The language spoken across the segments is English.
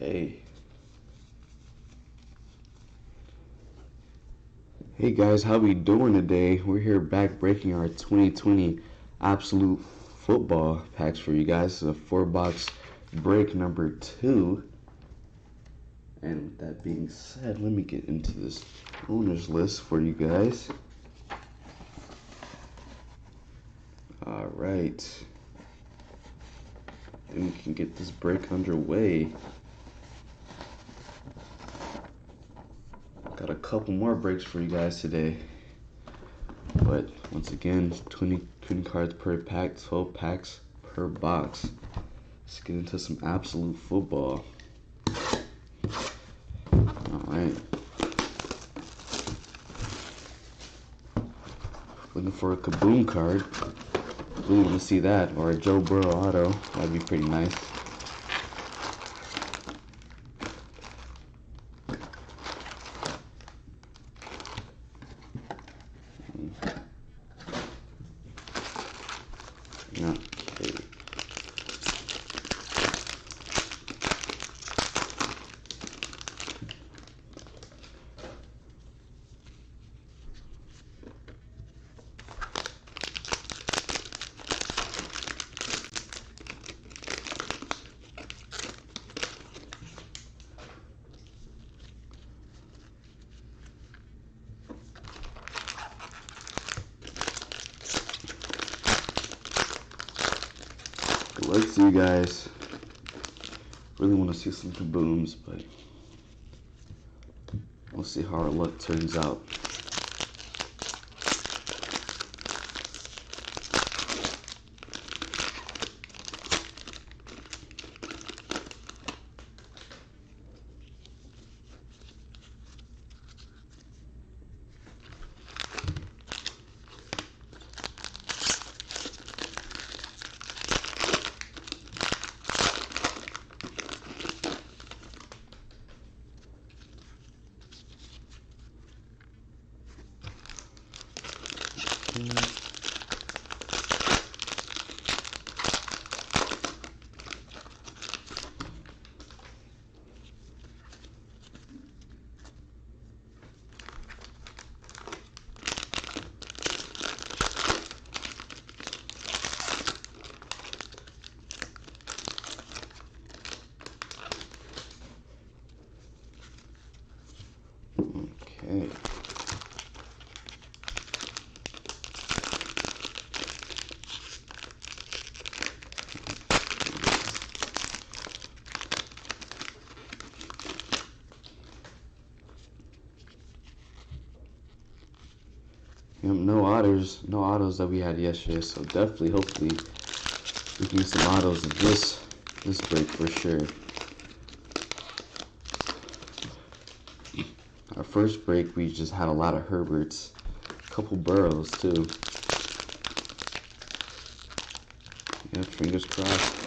Okay. Hey guys, how we doing today? We're here back breaking our 2020 absolute football packs for you guys. This is a 4-box break number 2. And with that being said, let me get into this owners list for you guys. Alright. And we can get this break underway. Got a couple more breaks for you guys today. But once again, 20 cards per pack, 12 packs per box. Let's get into some absolute football. Alright. Looking for a Kaboom card. Really want to see that. Or a Joe Burrow auto. That'd be pretty nice. Okay. Good luck to you guys. Really want to see some kabooms, but we'll see how our luck turns out. Okay. Yep, no autos that we had yesterday, so definitely, hopefully, we can get some autos in this break for sure. Our first break, we just had a lot of Herberts, a couple Burrows too. Yeah, fingers crossed.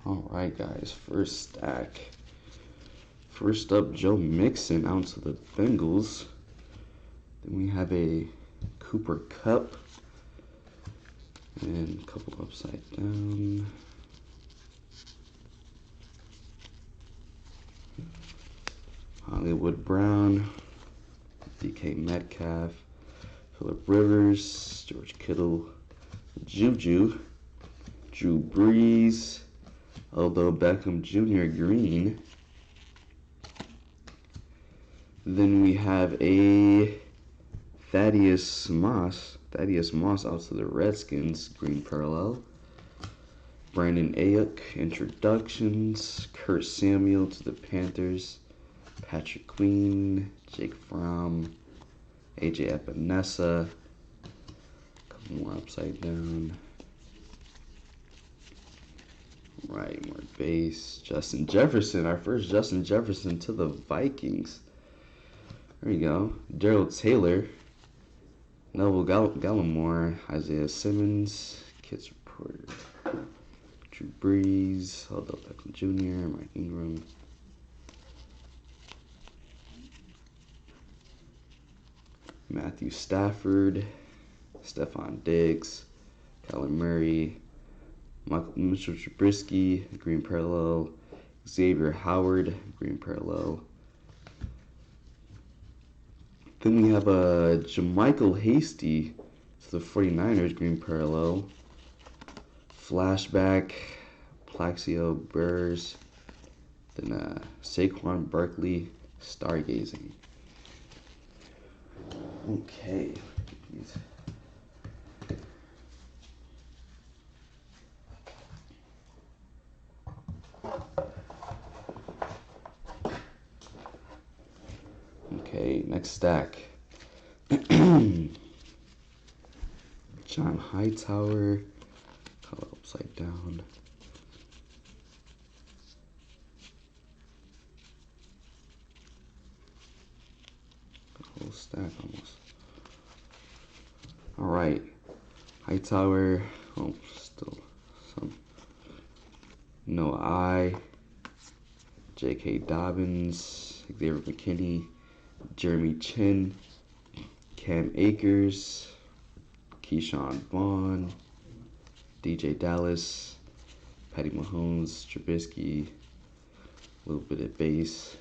Alright guys, first stack. First up, Joe Mixon out to the Bengals. Then we have a Cooper Kupp. And a couple upside down. Hollywood Brown. DK Metcalf. Phillip Rivers. George Kittle. Juju. Drew Brees. Odell Beckham Jr. green. Then we have a Thaddeus Moss out to the Redskins, green parallel. Brandon Ayuk, introductions. Kurt Samuel to the Panthers. Patrick Queen, Jake Fromm, AJ Epinesa. More upside down. Right, more base. Justin Jefferson, our first Justin Jefferson to the Vikings. There you go. Gerald Taylor. Neville Gallimore. Isaiah Simmons. Kids Reporter. Drew Brees. Odell Beckham Jr. Mike Ingram. Matthew Stafford. Stephon Diggs. Kyler Murray. Mitchell Trubisky, green parallel. Xavier Howard, green parallel. Then we have Jermichael Hasty to the 49ers, green parallel. Flashback, Plaxico Burrows. Then Saquon Barkley, Stargazing. Okay. Okay, next stack. John Hightower, color upside down. A whole stack almost. All right, Hightower. Oh, still some. Noah I. J.K. Dobbins, Xavier McKinney, Jeremy Chin, Cam Akers, Keyshawn Vaughn, DJ Dallas, Patty Mahomes, Trubisky, a little bit of base,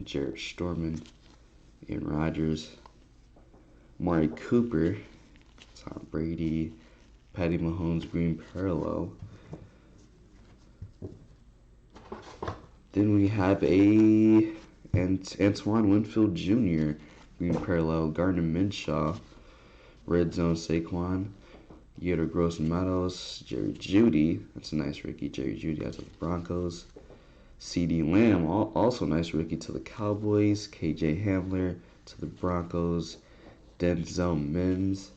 Jared Storman, Aaron Rodgers, Amari Cooper, Tom Brady, Patty Mahomes, green parallel. Then we have Antoine Winfield Jr., green parallel, Gardner Minshew, red zone Saquon, Yoder Gross Meadows, Jerry Jeudy, that's a nice rookie, Jerry Jeudy out to the Broncos, CD Lamb, also nice rookie to the Cowboys, KJ Hamler to the Broncos, Denzel Mims,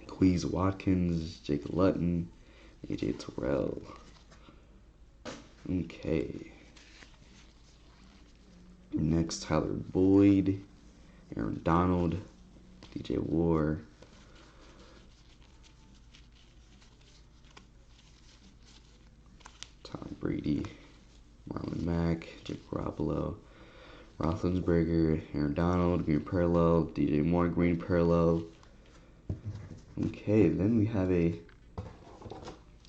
Quez Watkins, Jake Luton, AJ Terrell. Okay. Next, Tyler Boyd, Aaron Donald, DJ Moore, Tom Brady, Marlon Mack, Jake Garoppolo, Roethlisberger, Aaron Donald, green parallel, DJ Moore, green parallel. Okay, then we have a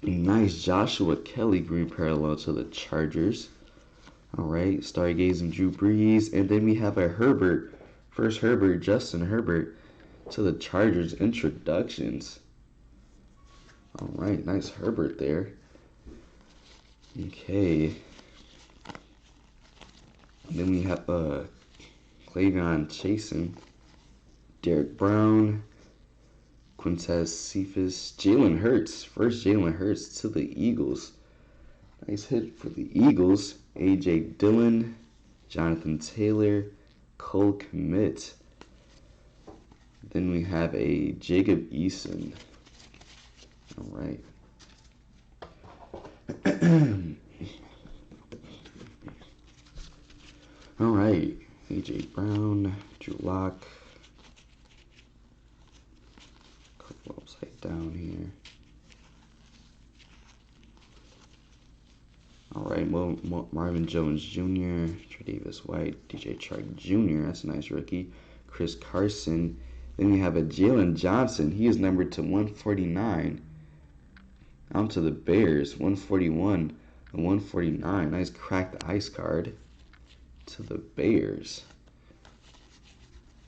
nice Joshua Kelly, green parallel to the Chargers. All right, Stargazing Drew Brees. And then we have a Herbert, first Herbert, Justin Herbert to the Chargers introductions. All right, nice Herbert there. Okay. And then we have Clayton Chasen, Derek Brown, Quintez Cephas, Jalen Hurts, first Jalen Hurts to the Eagles. Nice hit for the Eagles. A.J. Dillon, Jonathan Taylor, Cole Kmet. Then we have a Jacob Eason. All right. All right. A.J. Brown, Drew Lock. Couple upside down here. All right, Marvin Jones Jr., Tre'Davious White, DJ Chark Jr., that's a nice rookie. Chris Carson. Then we have a Jalen Johnson. He is numbered to 149. On to the Bears, 141 and 149. Nice cracked ice card to the Bears.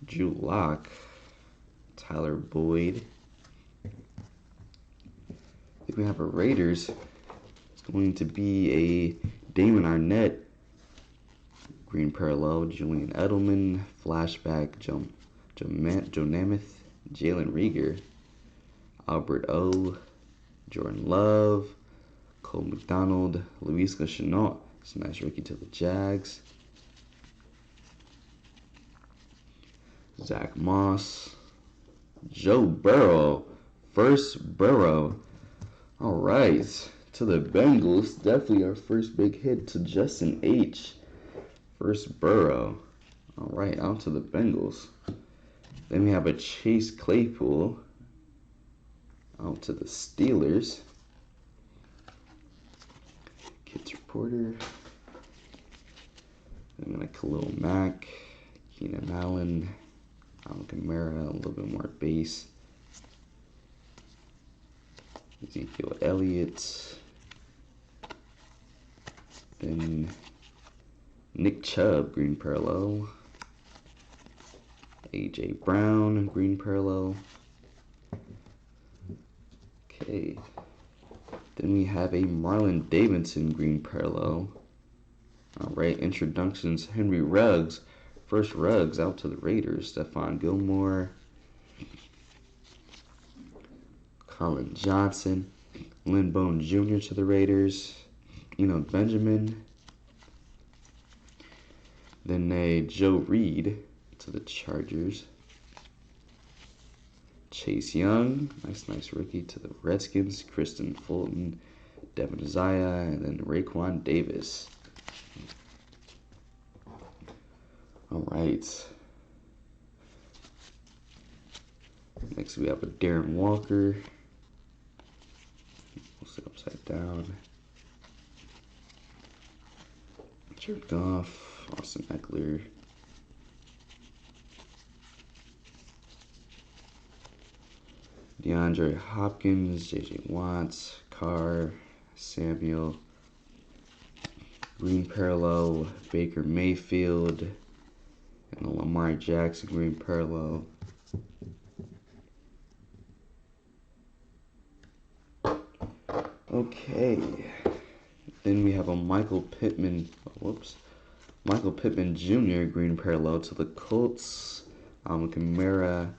Drew Lock, Tyler Boyd. Then we have a Raiders. Going to be a Damon Arnett, green parallel, Julian Edelman, flashback, Joe Namath, Jalen Rieger, Albert O, Jordan Love, Cole McDonald, Luis Chenault, it's a nice rookie to the Jags, Zach Moss, Joe Burrow. First Burrow. All right. To the Bengals. Definitely our first big hit to Justin H. First Burrow. All right. On to the Bengals. Then we have a Chase Claypool. Out to the Steelers. Kids Reporter. I'm going to Khalil Mack. Keenan Allen. Alvin Kamara. A little bit more base. Ezekiel Elliott. Then Nick Chubb, green parallel. A.J. Brown, green parallel. Okay. Then we have a Marlon Davidson, green parallel. Alright, introductions. Henry Ruggs. First Ruggs out to the Raiders. Stephon Gilmore. Colin Johnson. Lynn Bone Jr. to the Raiders. Benjamin. Then a Joe Reed to the Chargers. Chase Young, nice rookie to the Redskins. Kristen Fulton, Devin Zaya, and then Raekwon Davis. All right. Next we have a Darren Walker. We'll sit upside down. Jared Goff, Austin Eckler. DeAndre Hopkins, J.J. Watts, Carr, Samuel, green parallel, Baker Mayfield, and a Lamar Jackson green parallel. Okay, then we have a Michael Pittman Jr. green parallel to the Colts. Kamara,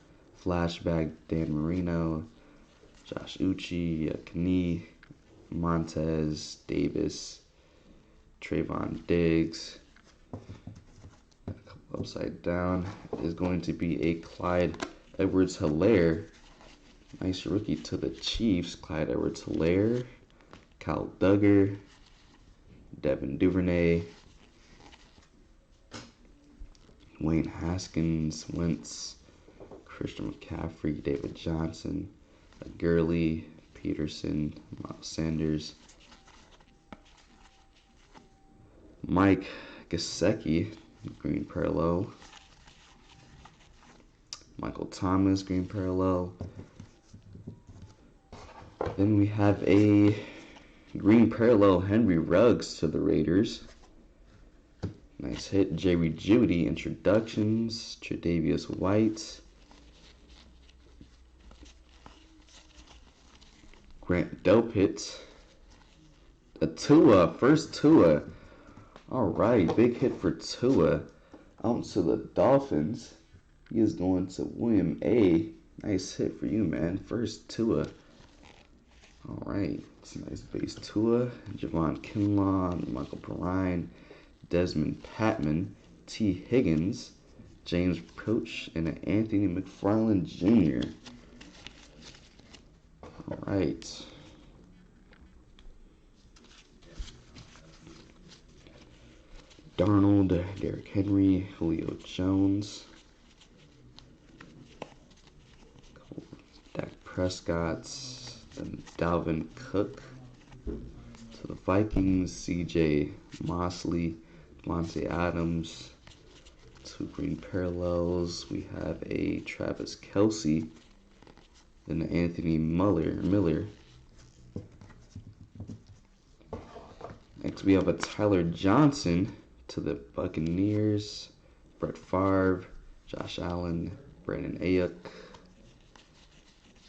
flashback, Dan Marino, Josh Uche, Knie, Montez, Davis, Trayvon Diggs. A couple upside down is going to be a Clyde Edwards-Helaire. Nice rookie to the Chiefs, Clyde Edwards-Helaire. Kyle Duggar, Devin Duvernay, Wayne Haskins, Wentz, Christian McCaffrey, David Johnson, Gurley, Peterson, Miles Sanders, Mike Gesicki, green parallel, Michael Thomas, green parallel. Then we have a green parallel Henry Ruggs to the Raiders. Nice hit. Jerry Jeudy, introductions. Tre'Davious White. Grant Delpit. A Tua, first Tua. Alright, big hit for Tua. Out to the Dolphins. He is going to William A. Nice hit for you, man. First Tua. Alright, it's a nice base Tua. Javon Kinlaw, Michael Perrine, Desmond Patman, T. Higgins, James Proch, and Anthony McFarland Jr. Alright. Darnold, Derrick Henry, Julio Jones, Dak Prescott, then Dalvin Cook. To the Vikings, C.J. Mosley, Devontae Adams. Two green parallels. We have a Travis Kelce, then Anthony Miller. Next we have a Tyler Johnson to the Buccaneers, Brett Favre, Josh Allen, Brandon Ayuk.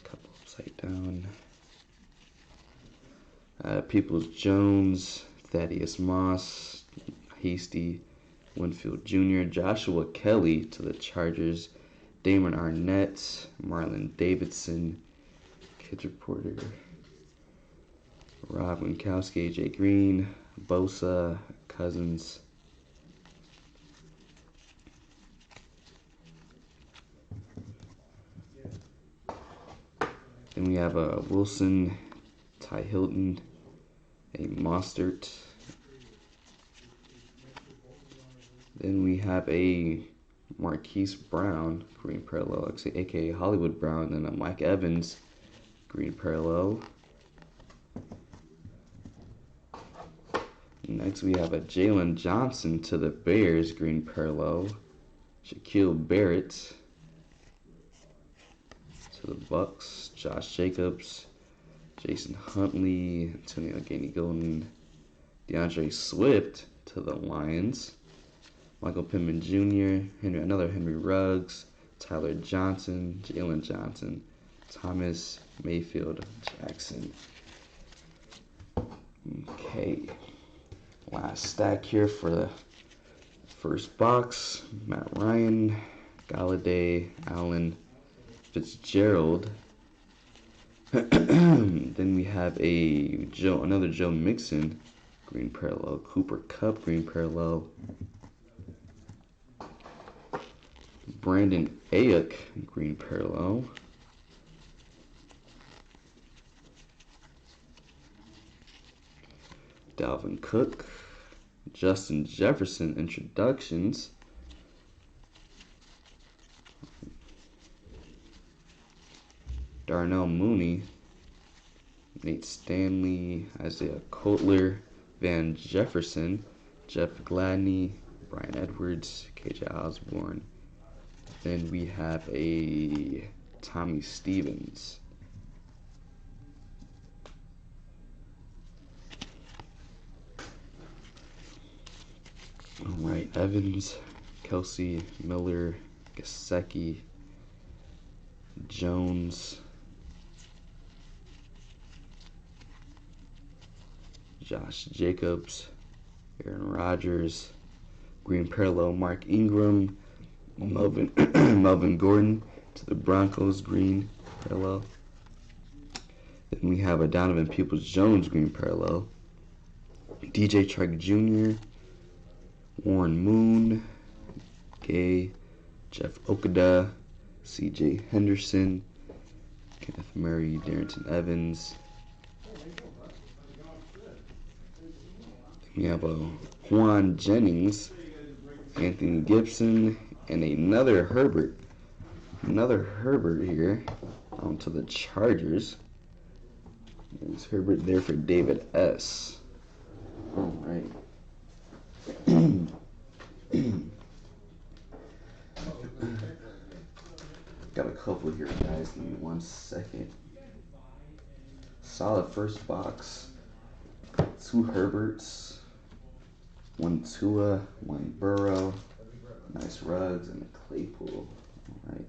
Couple upside down. Peoples Jones, Thaddeus Moss, Hasty, Winfield Jr., Joshua Kelly to the Chargers, Damon Arnett, Marlon Davidson, Kids Reporter, Rob Gronkowski, AJ Green, Bosa, Cousins. Then we have a Wilson, Ty Hilton, a Mostert. Then we have a Marquise Brown, green parallel, aka Hollywood Brown, and a Mike Evans, green parallel. Next we have a Jalen Johnson to the Bears, green parallel. Shaquille Barrett to the Bucks. Josh Jacobs, Jason Huntley, Antonio Ganey-Golden, DeAndre Swift to the Lions. Michael Pittman Jr., another Henry Ruggs, Tyler Johnson, Jalen Johnson, Thomas Mayfield Jackson. Okay. Last stack here for the first box. Matt Ryan, Galladay, Allen, Fitzgerald. Then we have another Joe Mixon, green parallel. Cooper Kupp, green parallel. Brandon Ayuk, green parallel. Dalvin Cook, Justin Jefferson introductions. Darnell Mooney, Nate Stanley, Isaiah Coutler, Van Jefferson, Jeff Gladney, Brian Edwards, KJ Osborne. Then we have a Tommy Stevens. All right, Evans, Kelsey, Miller, Gesicki, Jones, Josh Jacobs, Aaron Rodgers, green parallel, Mark Ingram, Melvin Gordon to the Broncos, green parallel. Then we have a Donovan Peoples-Jones, green parallel. DJ Chark Jr., Warren Moon, Gay, Jeff Okudah, C.J. Henderson, Kenneth Murray, Darrington Evans. We have a Juan Jennings, Anthony Gibson, and another Herbert. Another Herbert here onto the Chargers. There's Herbert there for David S. All right. Got a couple here, guys. Give me 1 second. Solid first box. 2 Herberts, 1 Tua, 1 Burrow, nice Ruggs, and a Claypool. All right.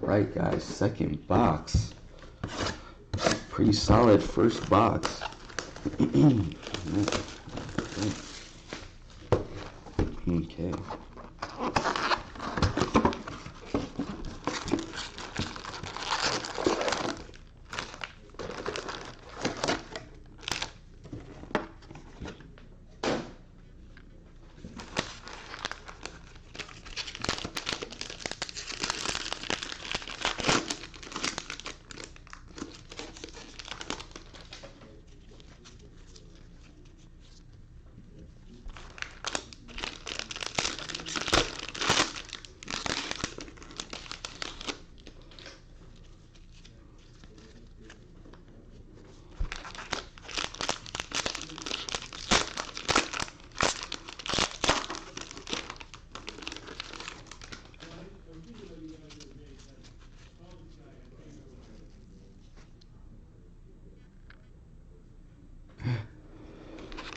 Right, guys, second box. Pretty solid first box. Okay.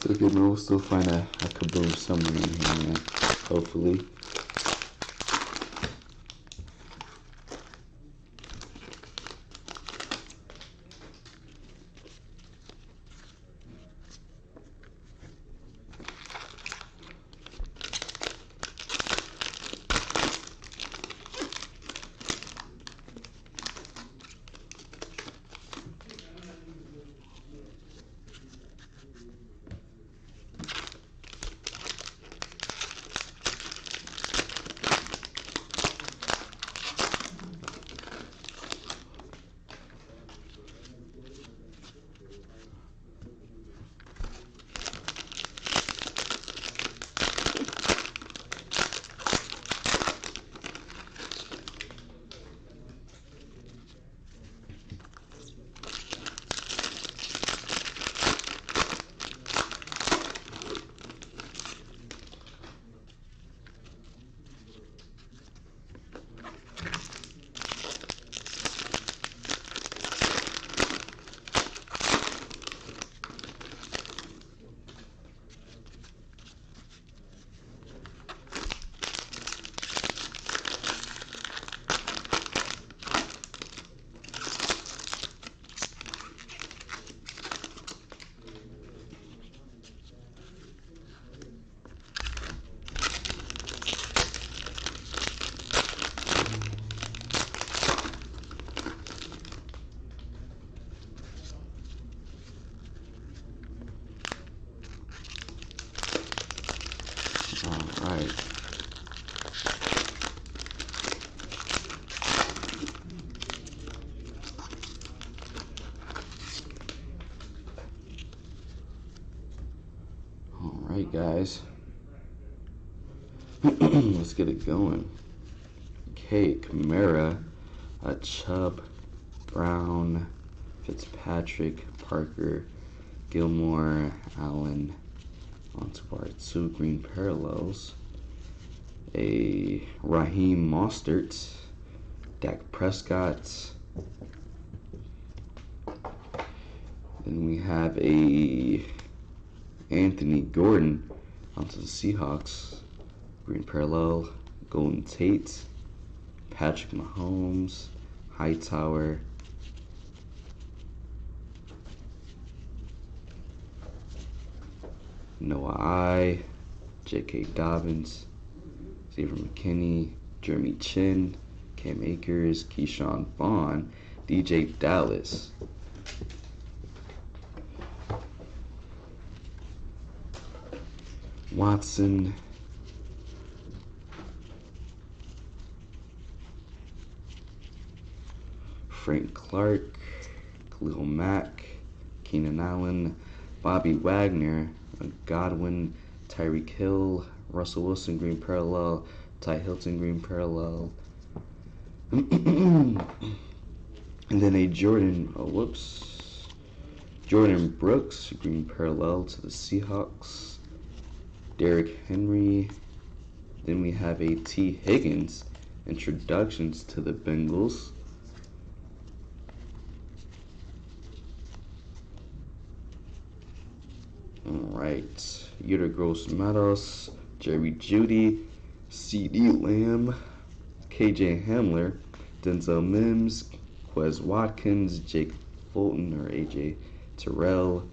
Still good, man. We'll still find a kaboom somewhere in here, man. Hopefully. Alright. Alright, guys. Let's get it going. Okay, Kamara, Chubb, Brown, Fitzpatrick, Parker, Gilmore, Allen. Onto our 2 green parallels. A Raheem Mostert, Dak Prescott. Then we have a Anthony Gordon onto the Seahawks. Green parallel, Golden Tate, Patrick Mahomes, Hightower. Noah I, J.K. Dobbins, Xavier McKinney, Jeremy Chin, Cam Akers, Keyshawn Vaughn, DJ Dallas. Watson, Frank Clark, Khalil Mack, Keenan Allen, Bobby Wagner, Godwin, Tyreek Hill, Russell Wilson green parallel, Ty Hilton green parallel, and then a Jordan Brooks green parallel to the Seahawks, Derrick Henry. Then we have a T. Higgins introductions to the Bengals. Alright, Yetur Gross-Matos, Jerry Jeudy, C.D. Lamb, K.J. Hamler, Denzel Mims, Quez Watkins, Jake Fulton or A.J. Terrell,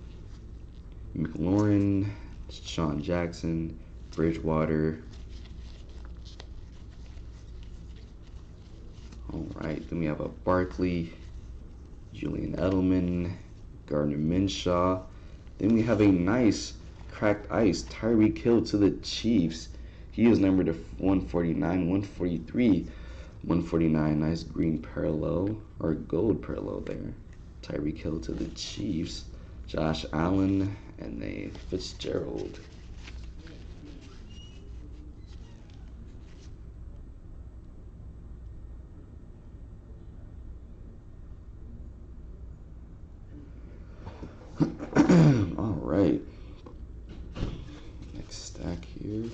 McLaurin, Sean Jackson, Bridgewater. Alright, then we have a Barkley, Julian Edelman, Gardner Minshew. Then we have a nice cracked ice Tyreek Hill to the Chiefs. He is numbered to 149, 143, 149. Nice green parallel or gold parallel there. Tyreek Hill to the Chiefs. Josh Allen and a Fitzgerald. All right. Next stack here.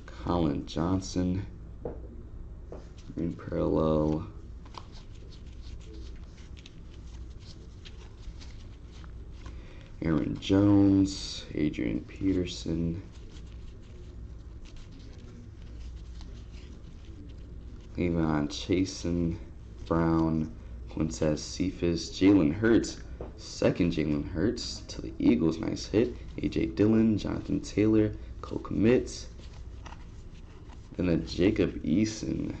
Colin Johnson. Green parallel. Aaron Jones, Adrian Peterson, Le'Veon Chasen, Brown, Quintez Cephas, Jalen Hurts, second Jalen Hurts to the Eagles, nice hit. A.J. Dillon, Jonathan Taylor, Cole Kmet, then a Jacob Eason.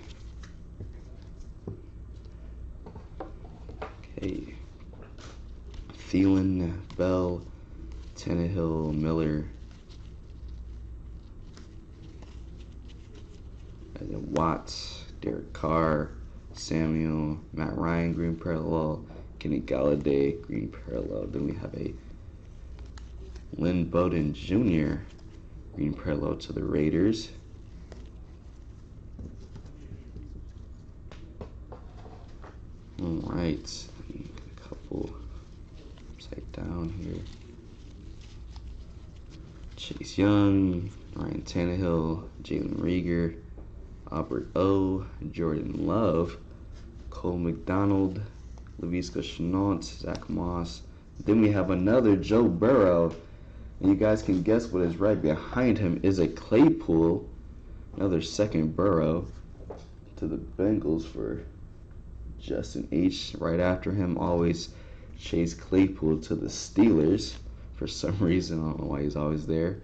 Okay. Thielen, Bell, Tannehill, Miller, Watts, Derek Carr, Samuel, Matt Ryan, green parallel, Kenny Galladay, green parallel. Then we have a Lynn Bowden Jr., green parallel to the Raiders. All right, a couple upside down here. Chase Young, Ryan Tannehill, Jalen Reagor, Albert O, Jordan Love, Cole McDonald, Laviska Shenault, Zach Moss. Then we have another Joe Burrow, and you guys can guess what is right behind him is a Claypool, another second Burrow to the Bengals for Justin H. Right after him, always Chase Claypool to the Steelers for some reason. I don't know why he's always there.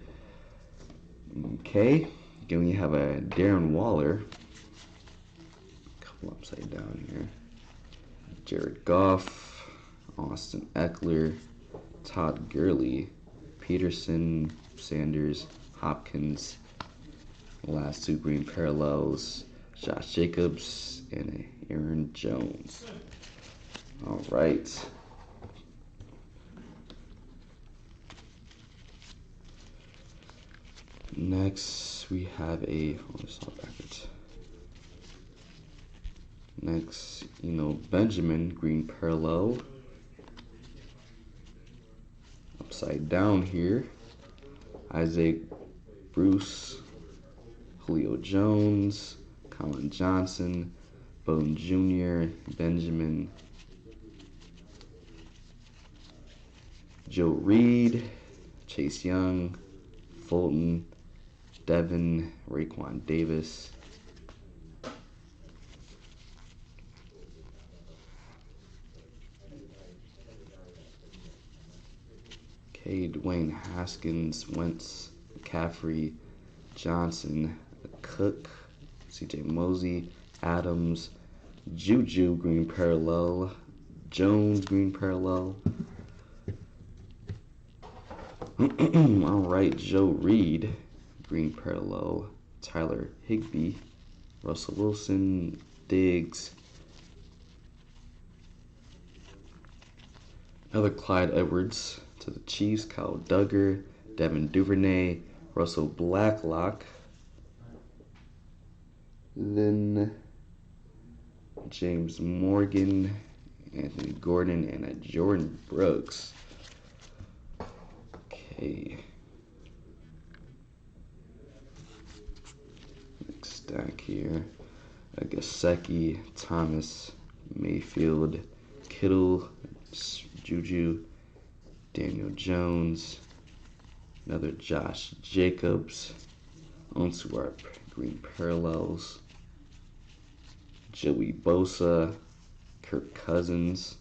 Okay, then we have a Darren Waller. A couple upside down here. Jared Goff, Austin Eckler, Todd Gurley, Peterson, Sanders, Hopkins. Last two green parallels, Josh Jacobs and Aaron Jones. All right. Next, we have a, backwards. Next, Benjamin, green parallel. Upside down here, Isaac Bruce, Julio Jones, Colin Johnson, Bowden Jr., Benjamin, Joe Reed, Chase Young, Fulton, Devin, Raekwon Davis. Okay, Dwayne Haskins, Wentz, McCaffrey, Johnson, Cook, C.J. Mosley, Adams, Juju, green parallel, Jones, green parallel. All right, Joe Reed, green parallel, Tyler Higbee, Russell Wilson, Diggs, another Clyde Edwards to the Chiefs, Kyle Duggar, Devin Duvernay, Russell Blacklock, then James Morgan, Anthony Gordon, and a Jordan Brooks. Okay. Next stack here. Gasecki, Thomas, Mayfield, Kittle, Juju, Daniel Jones, another Josh Jacobs, onto our green parallels, Joey Bosa, Kirk Cousins,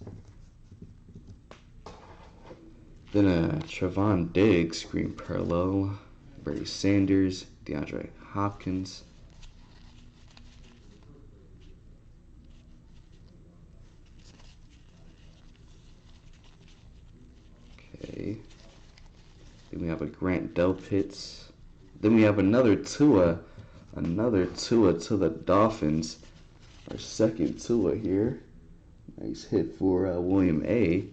then a Trevon Diggs, green parallel, Barry Sanders, DeAndre Hopkins, okay, then we have a Grant Delpitz, then we have another Tua to the Dolphins, our second Tua here, nice hit for William A.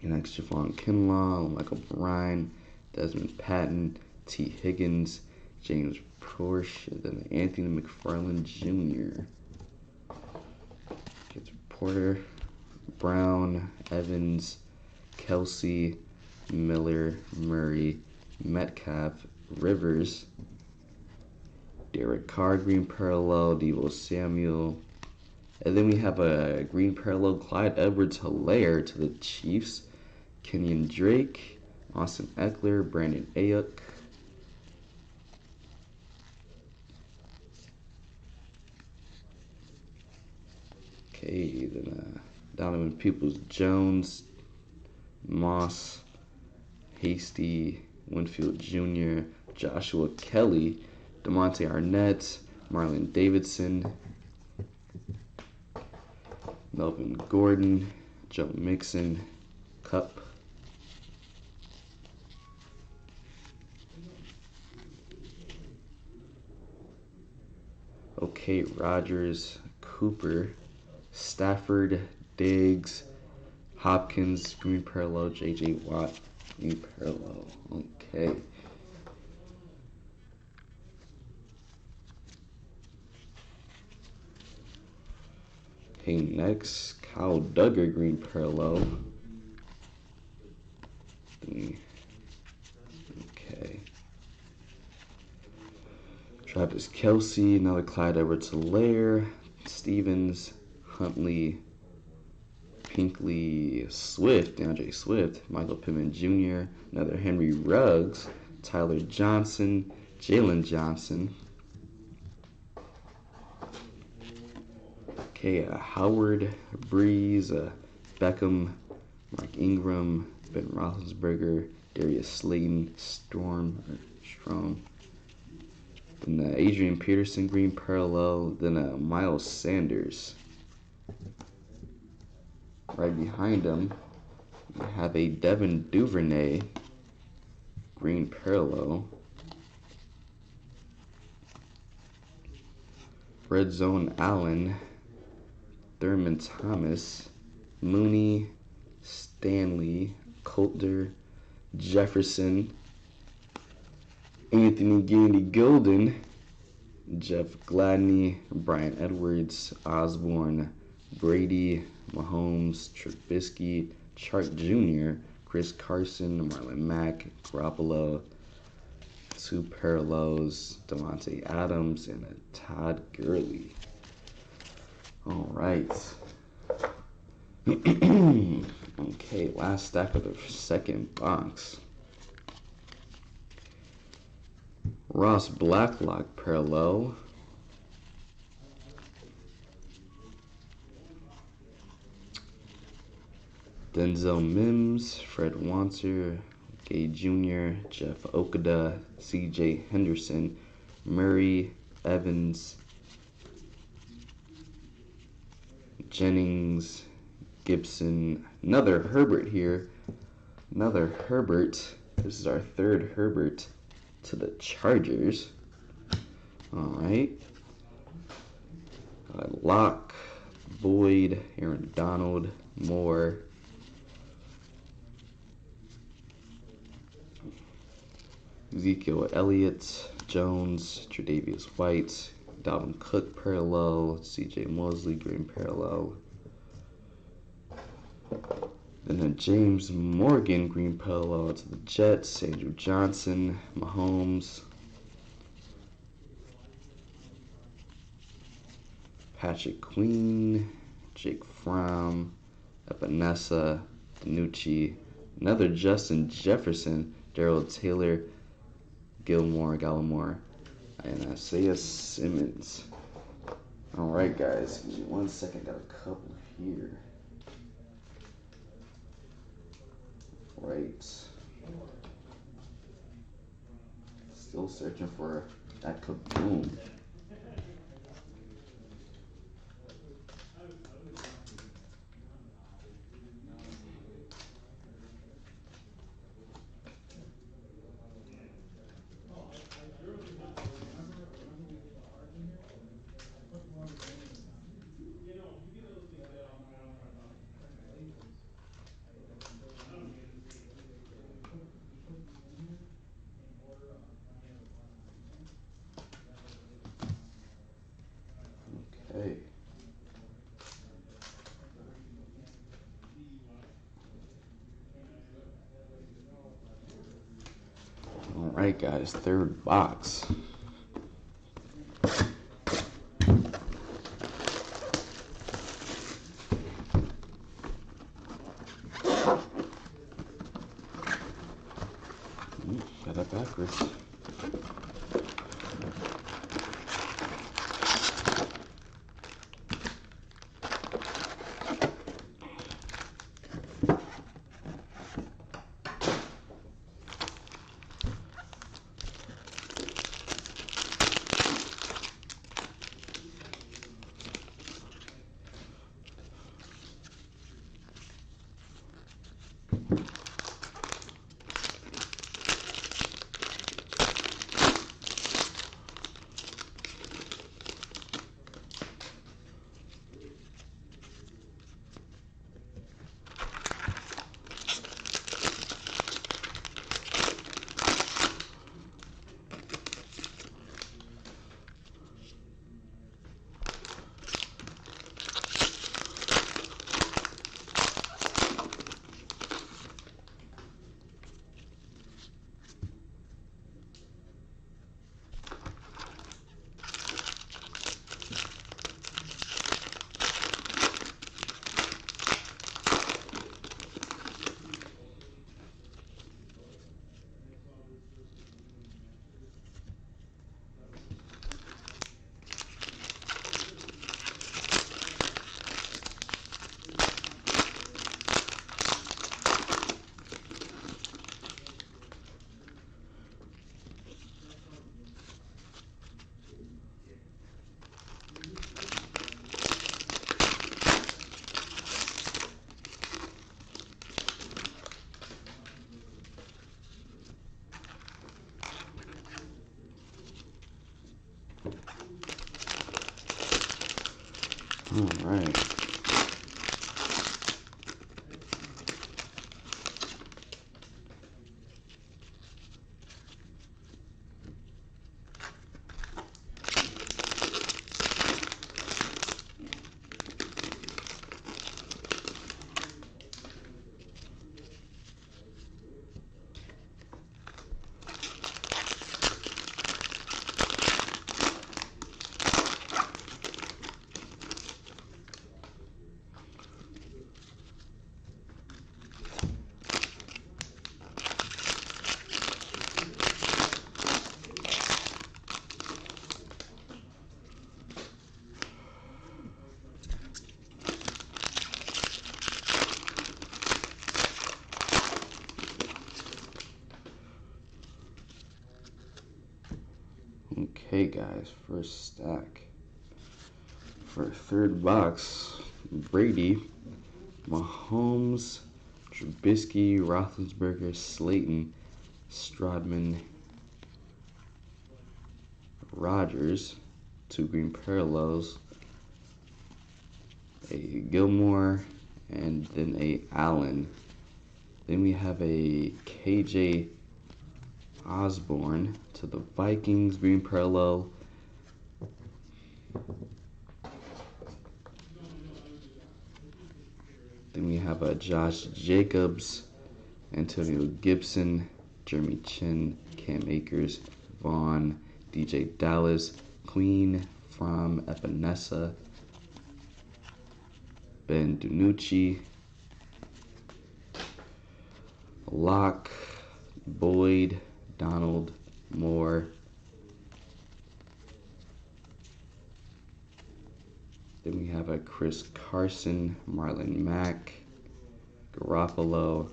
Next, Javon Kinlaw, Michael Bryan, Desmond Patton, T. Higgins, James Porsche, and then Anthony McFarland Jr. Gets Porter, Brown, Evans, Kelsey, Miller, Murray, Metcalf, Rivers, Derek Carr, green parallel, Deebo Samuel. And then we have a green parallel, Clyde Edwards-Helaire to the Chiefs. Kenyon Drake, Austin Eckler, Brandon Ayuk. Okay, then Donovan Peoples-Jones, Moss, Hasty, Winfield Jr., Joshua Kelly, DeMonte Arnett, Marlon Davidson, Melvin Gordon, Joe Mixon, Cup. Okay, Rodgers, Cooper, Stafford, Diggs, Hopkins, green parallel, J.J. Watt, green parallel. Okay. Okay, next, Kyle Duggar, green parallel. Okay. Travis Kelce, another Clyde Edwards-Helaire, Stevens, Huntley, Pinkley, Swift, DeAndre Swift, Michael Pittman Jr., another Henry Ruggs, Tyler Johnson, Jalen Johnson. Okay, Howard, Breeze, Beckham, Mark Ingram, Ben Roethlisberger, Darius Slayton, Strom. Then Adrian Peterson, green parallel. Then Miles Sanders. Right behind him, we have a Devin Duvernay, green parallel. Red Zone Allen, Thurman Thomas, Mooney, Stanley, Coulter, Jefferson, Anthony Gandy Golden, Jeff Gladney, Brian Edwards, Osborne, Brady, Mahomes, Trubisky, Chark Jr., Chris Carson, Marlon Mack, Garoppolo, two parallels, Devontae Adams, and Todd Gurley. All right. Okay, last stack of the second box. Ross Blacklock parallel. Denzel Mims, Fred Wanser, Gay Jr., Jeff Okuda, C.J. Henderson, Murray, Evans, Jennings, Gibson, another Herbert here. Another Herbert. This is our third Herbert to the Chargers. All right. Locke, Boyd, Aaron Donald, Moore, Ezekiel Elliott, Jones, Tre'Davious White, Dalvin Cook parallel, C.J. Mosley green parallel. Then James Morgan green parallel to the Jets, Andrew Johnson, Mahomes, Patrick Queen, Jake Fromm, Epenesa, Danucci, another Justin Jefferson, Darrell Taylor, Gallimore, and Isaiah Simmons. All right, guys, give me 1 second. Got a couple here. Right. Still searching for that kaboom. Okay. All right, guys, third box. All right. Okay, guys, first stack. For third box, Brady, Mahomes, Trubisky, Roethlisberger, Slayton, Strodman, Rodgers, 2 green parallels, a Gilmore, and then a Allen. Then we have a KJ Osborne to the Vikings, green parallel. Then we have a Josh Jacobs, Antonio Gibson, Jeremy Chin, Cam Akers, Vaughn, DJ Dallas, Queen from Epinesa, Ben DiNucci, Locke, Boyd, Donald, Moore. Then we have a Chris Carson, Marlon Mack, Garoppolo,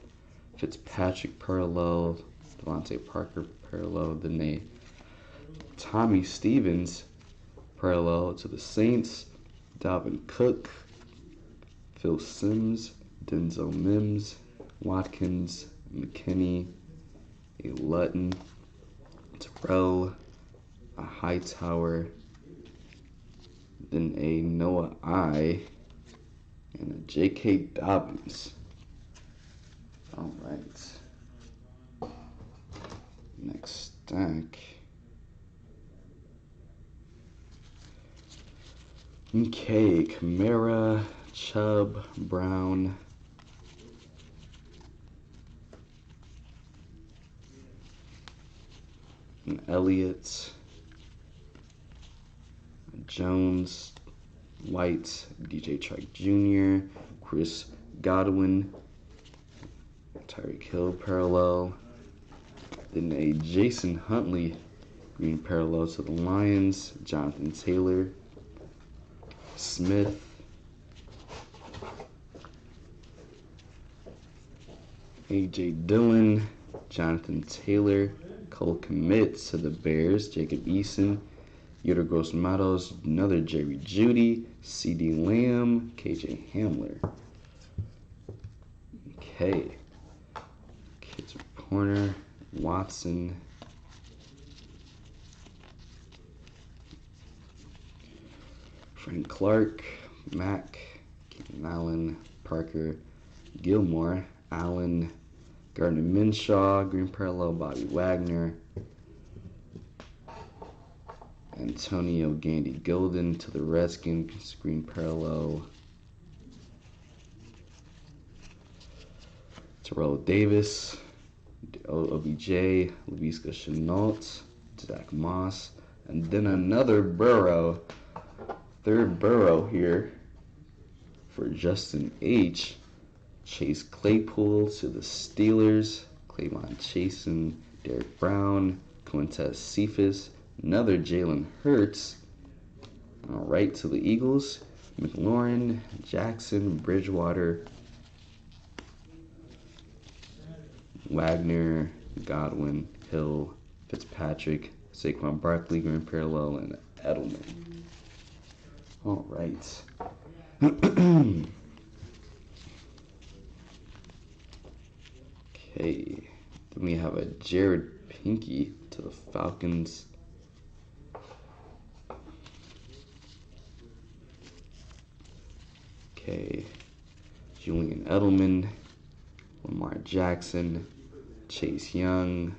Fitzpatrick parallel, Devontae Parker parallel, then a Tommy Stevens parallel to the Saints, Dalvin Cook, Phil Simms, Denzel Mims, Watkins, McKinney, a Lutton, Terrell, a Hightower, then a Noah I, and a J.K. Dobbins. All right. Next stack. Okay, Kamara, Chubb, Brown, and Elliott, Jones, White, DJ Chark Jr., Chris Godwin, Tyreek Hill parallel, then a Jason Huntley Green parallel to the Lions, Jonathan Taylor. Smith. A.J. Dillon, Jonathan Taylor. Cole Kmet to the Bears, Jacob Eason. Yoder Gross Matos, another Jerry Jeudy. C.D. Lamb, K.J. Hamler. Okay. Kids Corner, Watson. Frank Clark, Mack, Keenan Allen, Parker, Gilmore, Allen, Gardner Minshew, green parallel, Bobby Wagner, Antonio Gandy Golden to the Redskins, green parallel, Terrell Davis, OBJ, Laviska Shenault, Zach Moss, and then another Burrow, third Burrow here for Justin H. Chase Claypool to the Steelers, Clavon Chasen, Derek Brown, Quintez Cephas, another Jalen Hurts. All right, to the Eagles, McLaurin, Jackson, Bridgewater, Wagner, Godwin, Hill, Fitzpatrick, Saquon Barkley, green parallel, and Edelman. All right. Okay, then we have a Jared Pinky to the Falcons. Okay, Julian Edelman, Lamar Jackson, Chase Young,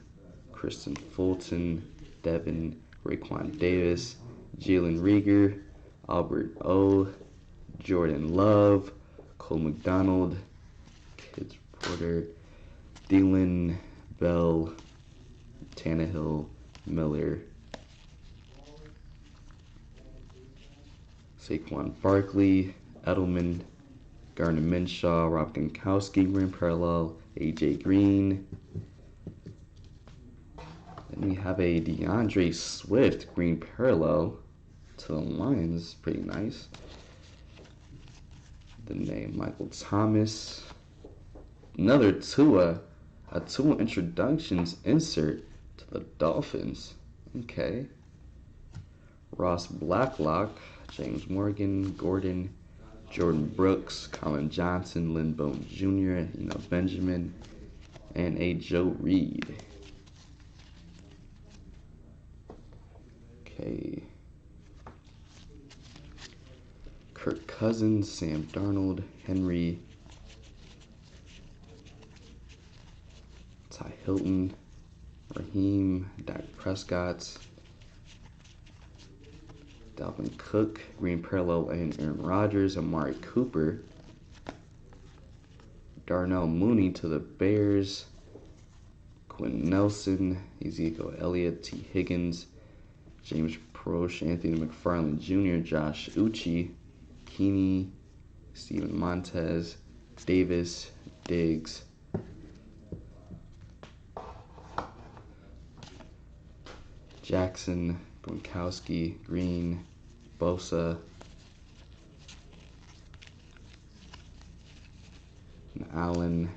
Kristen Fulton, Devin, Raekwon Davis, Jalen Reagor, Albert O, Jordan Love, Cole McDonald, Kids Porter, Thielen, Bell, Tannehill, Miller, Saquon Barkley, Edelman, Gardner Minshew, Rob Gronkowski, green parallel, AJ Green. Then we have a DeAndre Swift, green parallel to the Lions, pretty nice. The name Michael Thomas, another Tua, a Tua introductions insert to the Dolphins. Okay. Ross Blacklock, James Morgan, Gordon, Jordan Brooks, Colin Johnson, Lynn Bowman Jr., Benjamin, and a Joe Reed. Okay. Kirk Cousins, Sam Darnold, Henry, Ty Hilton, Raheem, Dak Prescott, Dalvin Cook, green parallel, and Aaron Rodgers, Amari Cooper, Darnell Mooney to the Bears, Quinn Nelson, Ezekiel Elliott, T. Higgins, James Proche, Anthony McFarland Jr., Josh Uche, Keeney, Steven Montez, Davis, Diggs, Jackson, Gronkowski, Green, Bosa, Allen,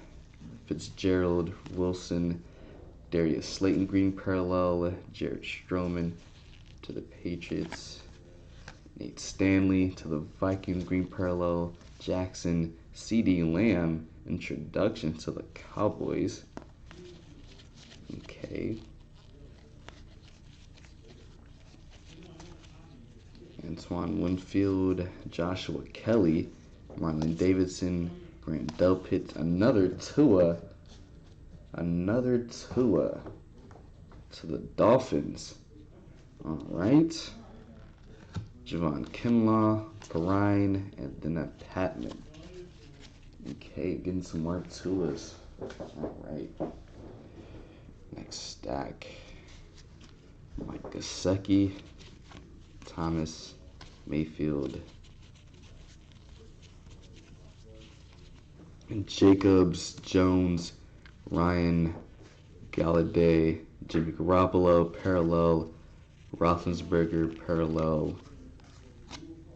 Fitzgerald, Wilson, Darius Slayton, green parallel, Jared Stroman to the Patriots, Nate Stanley to the Vikings, green parallel, Jackson, C.D. Lamb, introduction to the Cowboys. Okay. Antoine Winfield, Joshua Kelly, Marlon Davidson, Grant Delpit, another Tua to the Dolphins. All right. Javon Kinlaw, Perrine, and then a Patman. Okay, getting some more Tuas. All right. Next stack. Mike Gesicki, Thomas, Mayfield, and Jacobs, Jones, Ryan, Galladay, Jimmy Garoppolo, parallel, Roethlisberger parallel.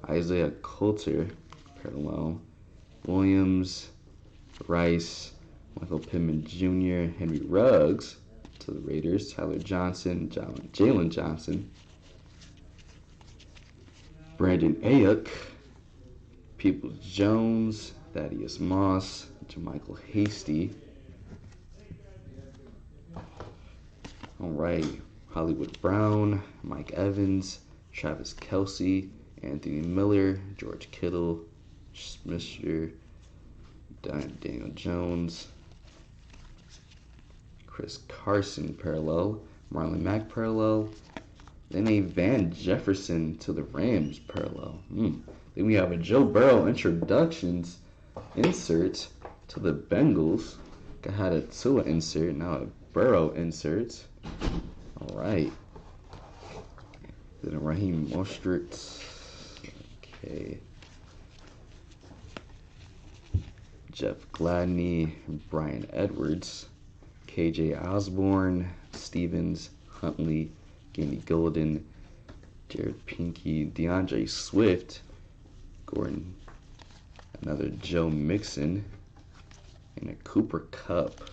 Isaiah Coulter parallel. Williams, Rice, Michael Pittman Jr., Henry Ruggs to the Raiders. Tyler Johnson, Jalen Johnson. Brandon Ayuk, Peoples Jones, Thaddeus Moss, Jermichael Hasty. All right, Hollywood Brown, Mike Evans, Travis Kelce, Anthony Miller, George Kittle, Mr. Daniel Jones, Chris Carson parallel, Marlon Mack parallel, then a Van Jefferson to the Rams parallel. Then we have a Joe Burrow introductions insert to the Bengals. I had a Tua insert, now a Burrow insert. All right. Then a Raheem Mostert. Okay. Jeff Gladney, Brian Edwards, KJ Osborne, Stevens, Huntley, Gandy Golden, Jared Pinky, DeAndre Swift, Gordon, another Joe Mixon, and a Cooper Kupp.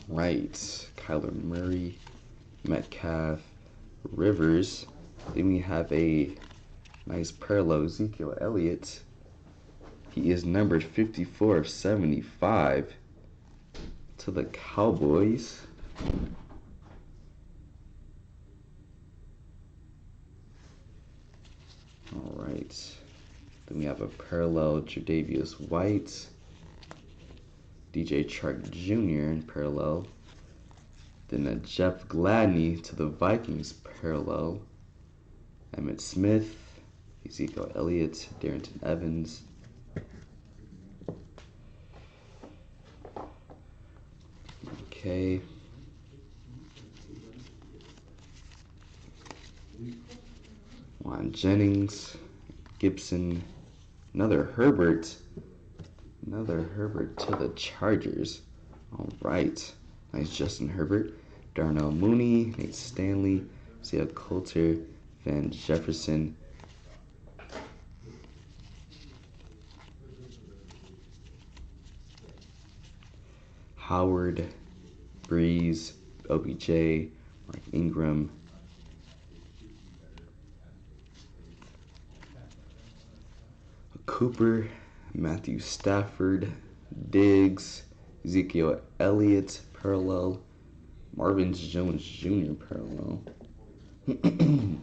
Right, Kyler Murray, Metcalf, Rivers. Then we have a nice parallel, Ezekiel Elliott. He is numbered 54 of 75 to the Cowboys. All right. Then we have a parallel, Tre'Davious White, DJ Chark Jr. in parallel. Then a Jeff Gladney to the Vikings parallel. Emmitt Smith, Ezekiel Elliott, Darrington Evans. Okay. Juan Jennings, Gibson, another Herbert to the Chargers. All right, nice Justin Herbert, Darnell Mooney, Nate Stanley, Isaiah Coulter, Van Jefferson. Howard, Breeze, OBJ, Mark Ingram. Cooper, Matthew Stafford, Diggs, Ezekiel Elliott parallel, Marvin Jones Jr. parallel. Then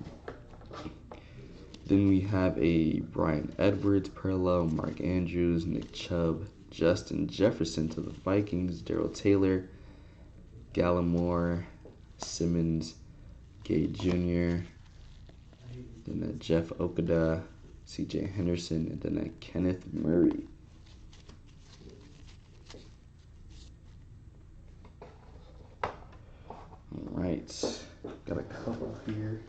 we have a Brian Edwards parallel, Mark Andrews, Nick Chubb, Justin Jefferson to the Vikings, Darrell Taylor, Gallimore, Simmons, Gay Jr., then a Jeff Okudah, C.J. Henderson, and then a Kenneth Murray. All right, got a couple here.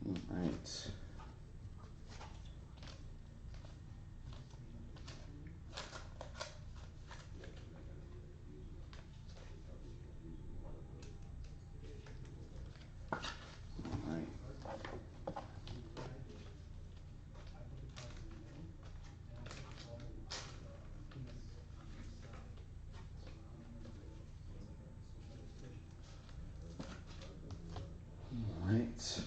All right.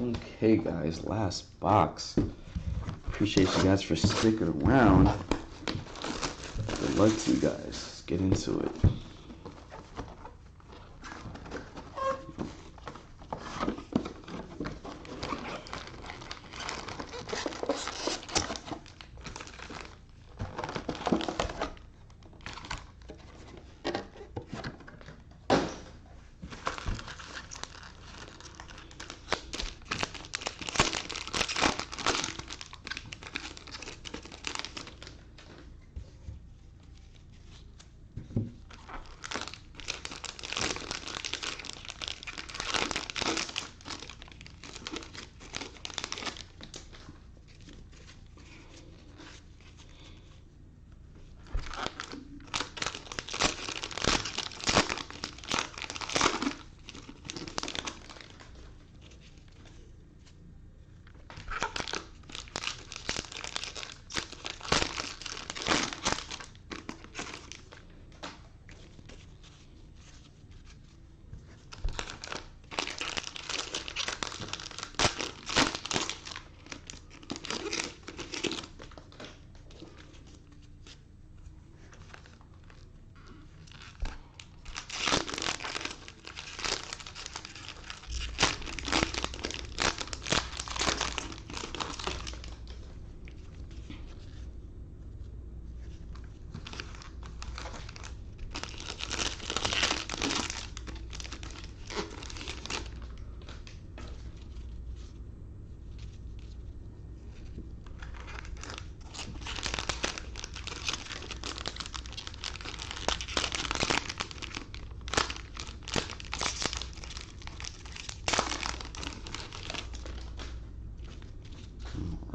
Okay, guys, last box. Appreciate you guys for sticking around. Good luck to you guys. Let's get into it.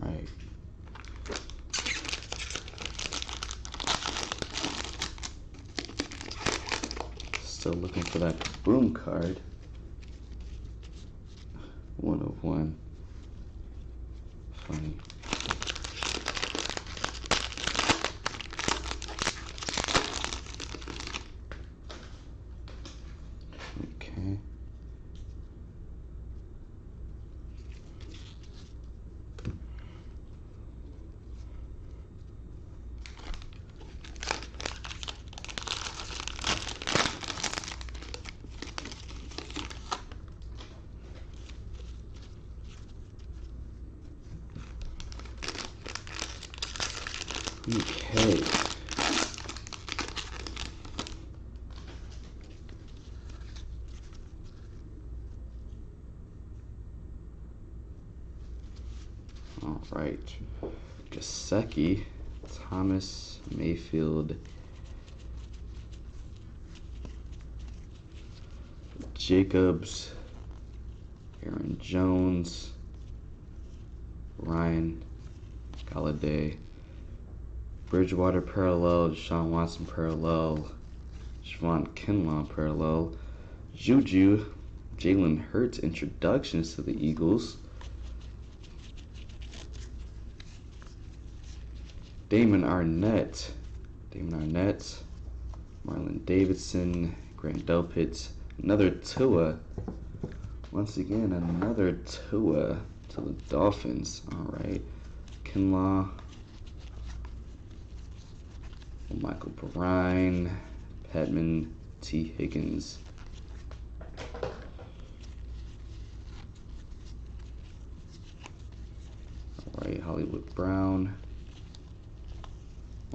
Alright. Still looking for that boom card. 1 of 1. Funny. Okay. Okay. All right. Gasecki, Thomas, Mayfield, Jacobs, Aaron Jones, Ryan Galladay, Bridgewater parallel, Deshaun Watson parallel, Javon Kinlaw parallel, Juju, Jalen Hurts introductions to the Eagles, Damon Arnett, Marlon Davidson, Grant Delpit, another Tua. Once again, another Tua to the Dolphins. All right, Kinlaw, Michael Perrine, Petman, T. Higgins. All right, Hollywood Brown,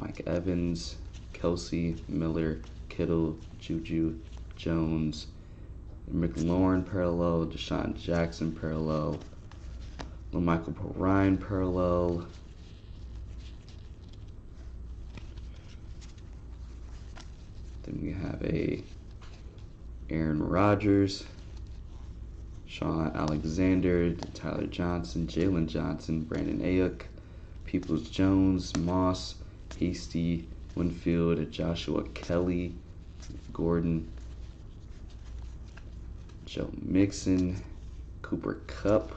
Mike Evans, Kelsey, Miller, Kittle, Juju, Jones, McLaurin parallel, Deshaun Jackson parallel, Michael Perrine parallel, then we have a Aaron Rodgers, Sean Alexander, Tyler Johnson, Jalen Johnson, Brandon Ayuk, Peoples-Jones, Moss, Hasty, Winfield, Joshua Kelly, Gordon, Joe Mixon, Cooper Kupp,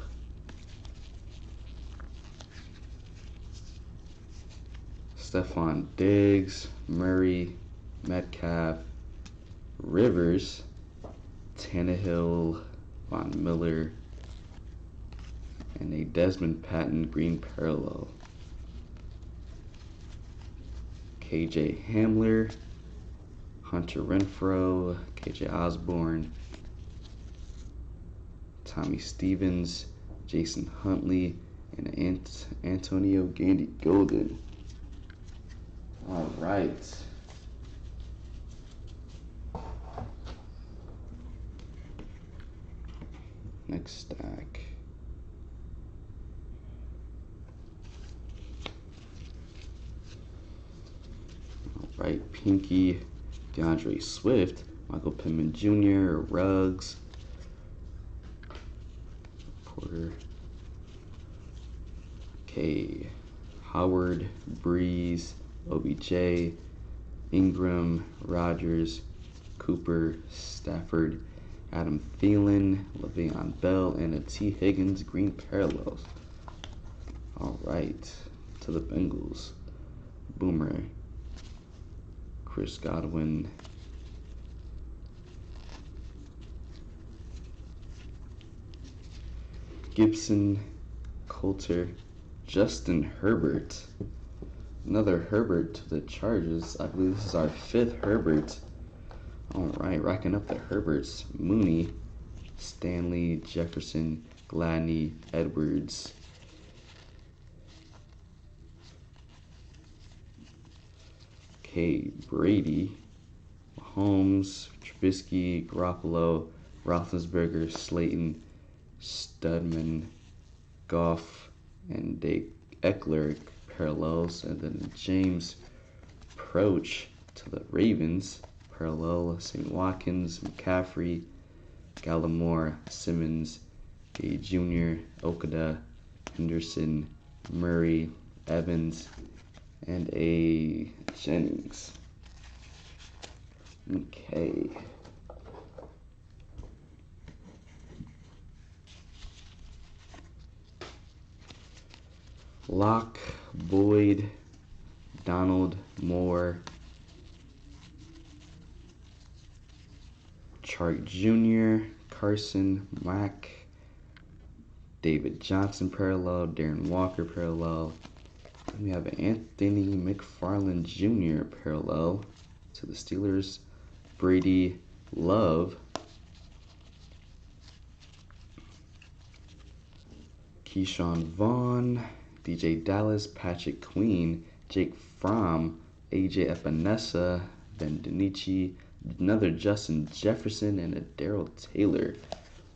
Stephon Diggs, Murray, Metcalf, Rivers, Tannehill, Von Miller, and a Desmond Patton green parallel. KJ Hamler, Hunter Renfrow, KJ Osborne, Tommy Stevens, Jason Huntley, and Antonio Gandy Golden. All right. Next stack. All right, Pinky, DeAndre Swift, Michael Pittman Jr., Ruggs, Porter. Okay, Howard, Breeze, OBJ, Ingram, Rogers, Cooper, Stafford, Adam Thielen, Le'Veon Bell, and a T. Higgins green parallels. All right, to the Bengals. Boomer, Chris Godwin, Gibson, Coulter, Justin Herbert. Another Herbert to the Chargers. I believe this is our 5th Herbert. All right, racking up the Herberts. Mooney, Stanley, Jefferson, Gladney, Edwards. Okay, Brady, Mahomes, Trubisky, Garoppolo, Roethlisberger, Slayton, Studman, Goff, and Eckler parallels, and then James Proch to the Ravens parallel. St. Watkins, McCaffrey, Gallimore, Simmons, A. Jr., Okada, Henderson, Murray, Evans, and A. Jennings. Okay. Locke, Boyd, Donald, Moore, Chark Jr., Carson, Mack, David Johnson parallel, Darren Walker parallel. And we have Anthony McFarland Jr. parallel to the Steelers, Brady, Love, Keyshawn Vaughn, DJ Dallas, Patrick Queen, Jake Fromm, AJ Epinesa, Ben DiNucci, another Justin Jefferson, and a Darrell Taylor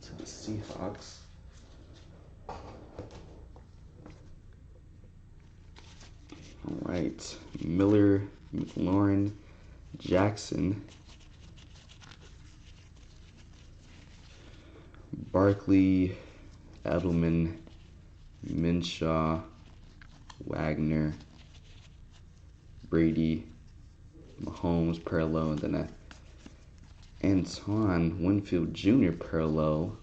to the Seahawks. All right, Miller, McLaurin, Jackson, Barkley, Edelman, Minshaw, Wagner, Brady, Mahomes parallel, and then Antoine Winfield Jr. parallel.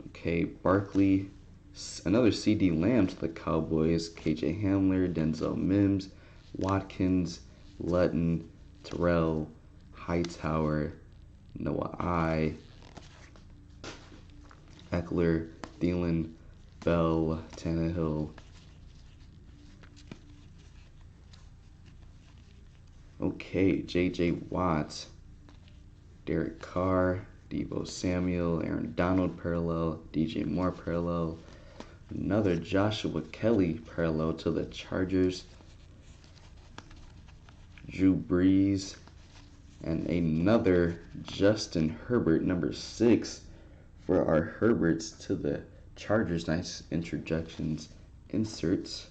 Okay, Barkley, another CD Lamb to the Cowboys, KJ Hamler, Denzel Mims, Watkins, Lutton, Terrell, Hightower, Noah I, Eckler, Thielen, Bell, Tannehill. Okay, J.J. Watt, Derek Carr, Deebo Samuel, Aaron Donald parallel, DJ Moore parallel, another Joshua Kelly parallel to the Chargers, Drew Brees, and another Justin Herbert, number 6 for our Herberts to the Chargers. Nice introductions, inserts.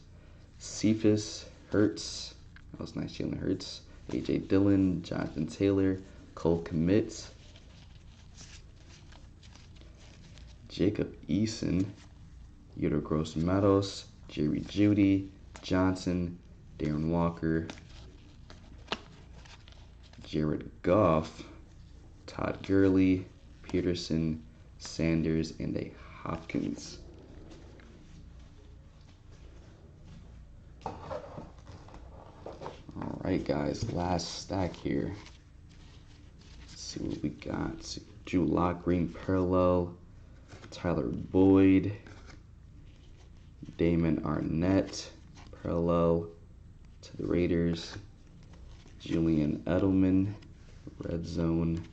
Cephas, Hurts, that was nice, Jalen Hurts, A.J. Dillon, Jonathan Taylor, Cole Kmet, Jacob Eason, Yoder Gross Matos, Jerry Jeudy, Johnson, Darren Walker, Jared Goff, Todd Gurley, Peterson, Sanders, and a Hopkins. All Alright guys, last stack here. Let's see what we got. Drew Lock, green parallel. Tyler Boyd. Damon Arnett, parallel to the Raiders. Julian Edelman, red zone.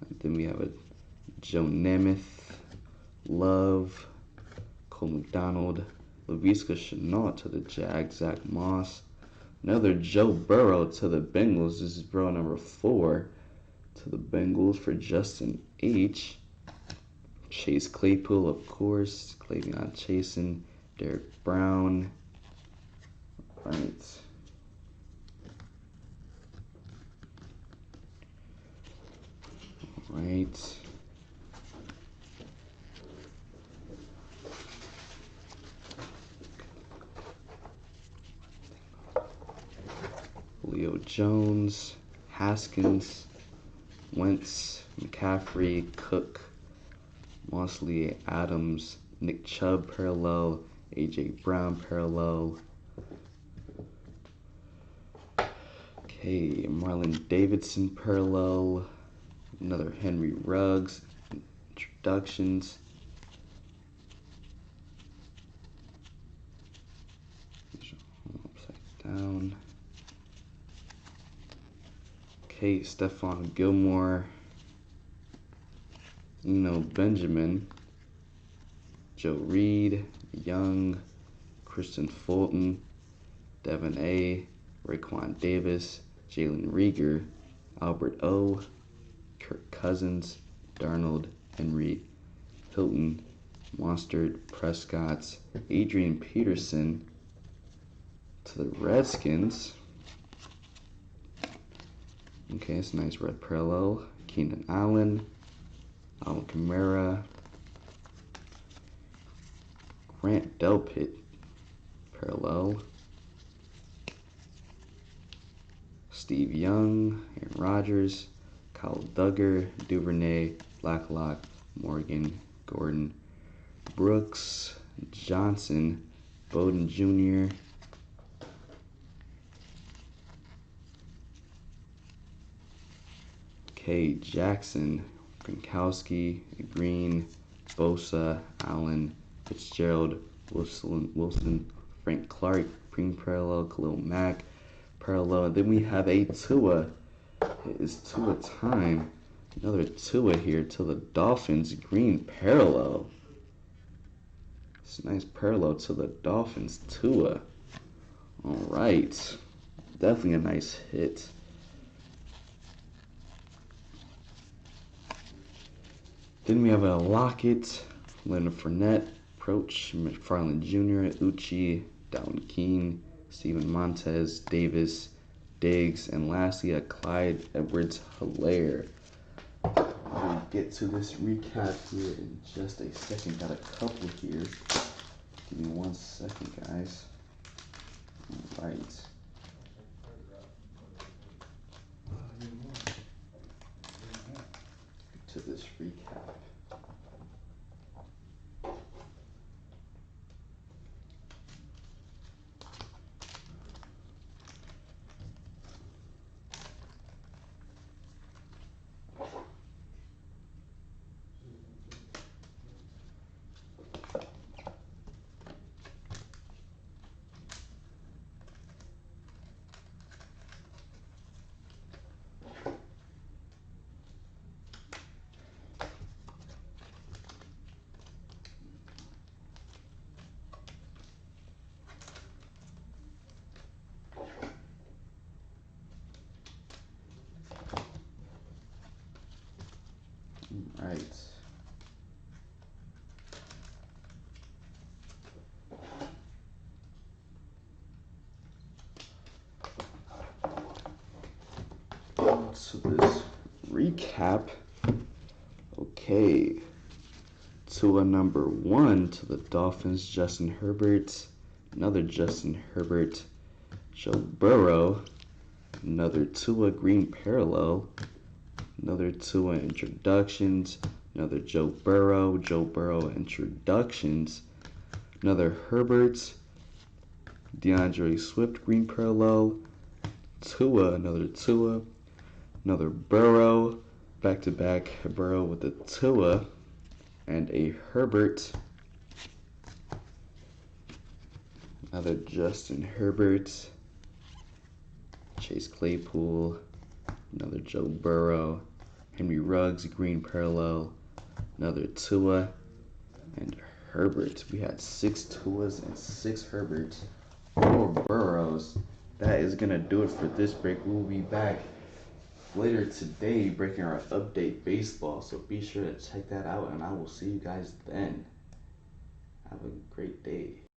And then we have a Joe Namath, Love, Cole McDonald, Laviska Shenault to the Jags, Zach Moss. Another Joe Burrow to the Bengals. This is Burrow number 4 to the Bengals for Justin H. Chase Claypool, of course. Clayton Chasen, Derek Brown. All right. All right. Julio Jones, Haskins, Wentz, McCaffrey, Cook, Mosley, Adams, Nick Chubb parallel, AJ Brown parallel. Okay, Marlon Davidson parallel, another Henry Ruggs, introductions. Upside down. Okay, Stephon Gilmore, Benjamin, Joe Reed, Young, Kristen Fulton, Devin A, Raekwon Davis, Jalen Reagor, Albert O, Kirk Cousins, Darnold, Henry, Hilton, Mostert, Prescott, Adrian Peterson to the Redskins. Okay, it's a nice red parallel. Keenan Allen, Alvin Kamara, Grant Delpit parallel. Steve Young, Aaron Rodgers, Kyle Duggar, Duvernay, Blacklock, Morgan, Gordon, Brooks, Johnson, Bowden Jr., K. Jackson, Gronkowski, Green, Bosa, Allen, Fitzgerald, Wilson, Frank Clark, Green parallel, Khalil Mack parallel. And then we have a Tua. It is Tua time. Another Tua here to the Dolphins, green parallel. It's a nice parallel to the Dolphins, Tua. All right, definitely a nice hit. Then we have a Lockett, Leonard Fournette, Proch, McFarland Jr., Uchi, Dalvin Keene, Steven Montez, Davis, Diggs, and lastly a Clyde Edwards-Helaire. We'll get to this recap here in just a second. Got a couple here. Give me 1 second, guys. All right. To this recap. Right. So this recap. Okay. Tua number 1 to the Dolphins, Justin Herbert. Another Justin Herbert. Joe Burrow. Another Tua green parallel. Another Tua introductions. Another Joe Burrow introductions. another Herbert, DeAndre Swift green parallel, Tua, another Burrow, back-to-back Burrow with a Tua, and a Herbert, another Justin Herbert, Chase Claypool, another Joe Burrow, Henry Ruggs green parallel, another Tua, and Herbert. We had 6 Tuas and 6 Herberts, 4 Burrows. That is going to do it for this break. We'll be back later today breaking our update baseball. So be sure to check that out, and I will see you guys then. Have a great day.